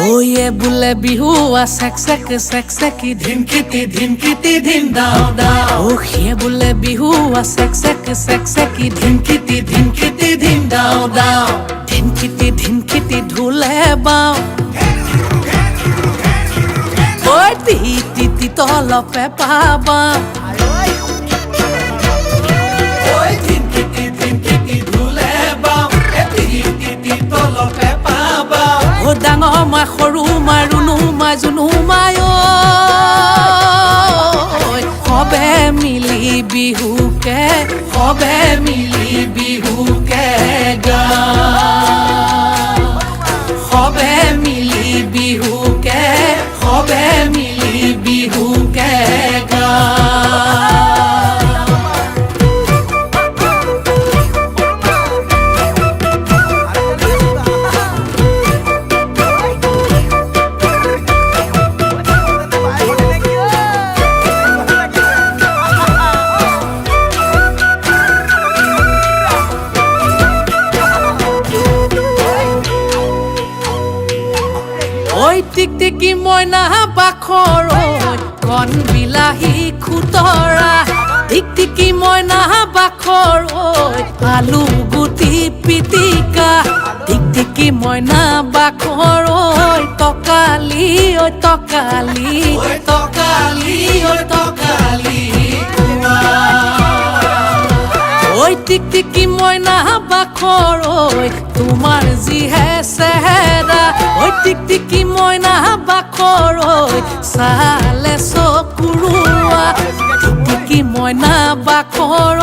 Oh yeah, bule bihu a sek seki dhinkiti dhin dao dao. Oh yeah, bule bihu a sek seki dhinkiti dhin dao dao. Dhinkiti dhule bao. Oi ti tolo pe pa ba. Oi dhinkiti dhule bao. Ti tolo pe pa ba. Oh dango ma khoru ma runu ma junu ma oi hobe mili bihu ke ga hobe mili bihu ke ga oi টিকটিকি ময়না বাখৰ কন বিলাহী খুতৰা টিকটিকি ময়না বাখৰ আলু গুটি পিটিকা টিকটিকি ময়না বাখৰ তকালি oi টিকটিকি ময়না বাখৰ তোমাৰ জিহে চেহেৰা oi টিকটিকি ময়না বাখৰ চালে চকুৰুৱা টিকটিকি ময়না বাখৰ